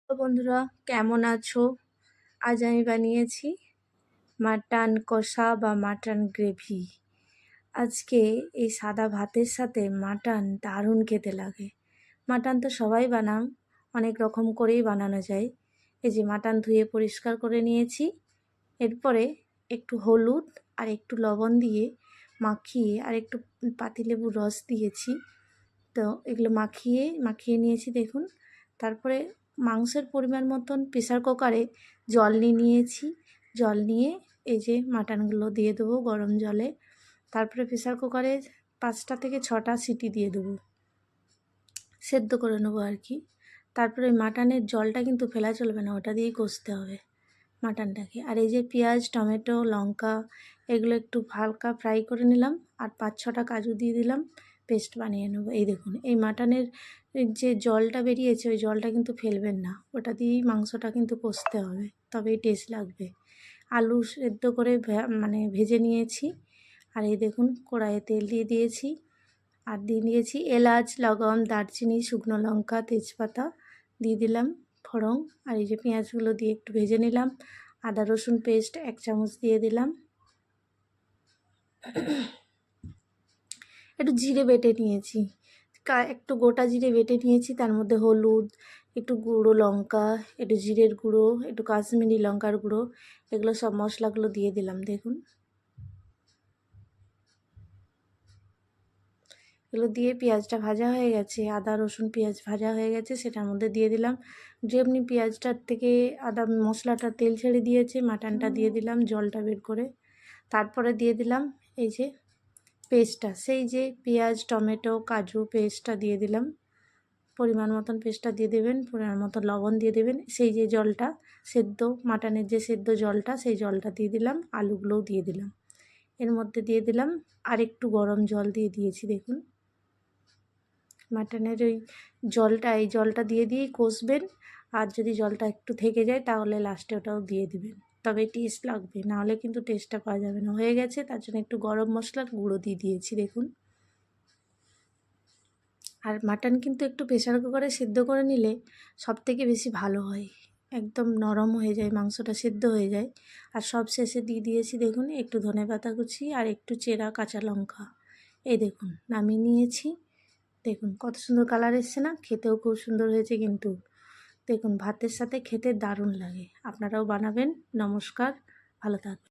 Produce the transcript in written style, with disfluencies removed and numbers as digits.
তো বন্ধুরা, কেমন আছো? আজ আমি বানিয়েছি মাটন কষা বা মাটন গ্রেভি। আজকে এই সাদা ভাতের সাথে মাটন দারুণ খেতে লাগে। মাটন তো সবাই বানান, অনেক রকম করেই বানানো যায়। এই যে মাটন ধুয়ে পরিষ্কার করে নিয়েছি। এরপরে একটু হলুদ আর একটু লবণ দিয়ে মাখিয়ে আর একটু পাতিলেবুর রস দিয়েছি। তো এগুলো মাখিয়ে নিয়েছি দেখুন। তারপরে মাংসের পরিমাণ মতন প্রেসার কুকারে জল নিয়েছি। জল নিয়ে এই যে মাটনগুলো দিয়ে দেবো গরম জলে। তারপরে প্রেসার কুকারে 5টা থেকে 6টা সিটি দিয়ে দেবো, সেদ্ধ করে নেবো আর কি। তারপরে ওই মাটনের জলটা কিন্তু ফেলা চলবে না, ওটা দিয়েই কষতে হবে মাটনটাকে। আর এই যে পেঁয়াজ, টমেটো, লঙ্কা এগুলো একটু হালকা ফ্রাই করে নিলাম, আর 5-6টা কাজু দিয়ে দিলাম, পেস্ট বানিয়ে নেবো। এই দেখুন, এই মাটনের যে জলটা বেরিয়েছে ওই জলটা কিন্তু ফেলবেন না, ওটা দিয়েই মাংসটা কিন্তু কষতে হবে, তবেই টেস্ট লাগবে। আলু সেদ্ধ করে ভেজে নিয়েছি। আর এই দেখুন, কড়াইয়ে তেল দিয়ে দিয়েছি, আর দিয়ে দিয়েছি এলাচ, লবঙ্গ, দারচিনি, শুকনো লঙ্কা, তেজপাতা দিয়ে দিলাম ফোড়ন। আর এই যে পেঁয়াজগুলো দিয়ে একটু ভেজে নিলাম। আদা রসুন পেস্ট 1 চামচ দিয়ে দিলাম। একটু জিরে বেটে নিয়েছি, একটু গোটা জিরে বেটে নিয়েছি। তার মধ্যে হলুদ, একটু গুঁড়ো লঙ্কা, একটু জিরের গুঁড়ো, একটু কাশ্মীরি লঙ্কার গুঁড়ো, এগুলো সব মশলাগুলো দিয়ে দিলাম। দেখুন, এগুলো দিয়ে পেঁয়াজটা ভাজা হয়ে গেছে, আদা রসুন পেঁয়াজ ভাজা হয়ে গেছে, সেটার মধ্যে দিয়ে দিলাম। যেমনি পেঁয়াজটার থেকে আদা মশলাটা তেল ছেড়ে দিয়েছে, মাটনটা দিয়ে দিলাম জলটা বের করে। তারপরে দিয়ে দিলাম এই যে পেস্টটা, সেই যে পেঁয়াজ, টমেটো, কাজু পেস্টটা দিয়ে দিলাম। পরিমাণ মতন পেস্টটা দিয়ে দেবেন, পরিমাণ মতন লবণ দিয়ে দেবেন। সেই যে জলটা সেদ্ধ, মাটনের যে সেদ্ধ জলটা, সেই জলটা দিয়ে দিলাম। আলুগুলোও দিয়ে দিলাম। এর মধ্যে দিয়ে দিলাম আর একটু গরম জল দিয়ে দিয়েছি। দেখুন, মাটনের ওই জলটা, এই জলটা দিয়ে দিয়েই কষবেন। আর যদি জলটা একটু থেকে যায় তাহলে লাস্টে ওটাও দিয়ে দিবেন, তবে টেস্ট লাগবে, নাহলে কিন্তু টেস্টটা পাওয়া যাবে না। হয়ে গেছে, তার জন্য একটু গরম মশলার গুঁড়ো দিয়ে দিয়েছি। দেখুন, আর মাটন কিন্তু একটু প্রেসার কুকারে সেদ্ধ করে নিলে সব থেকে বেশি ভালো হয়, একদম নরম হয়ে যায়, মাংসটা সেদ্ধ হয়ে যায়। আর সব শেষে দিয়ে দিয়েছি দেখুন একটু ধনেপাতা কুচি আর একটু চেরা কাঁচা লঙ্কা। এই দেখুন, নামিয়ে নিয়েছি। দেখুন কত সুন্দর কালার এসছে না? খেতেও খুব সুন্দর হয়েছে কিন্তু। দেখুন, ভাতের সাথে খেতে দারুণ লাগে। আপনারাও বানাবেন। নমস্কার, ভালো থাকবেন।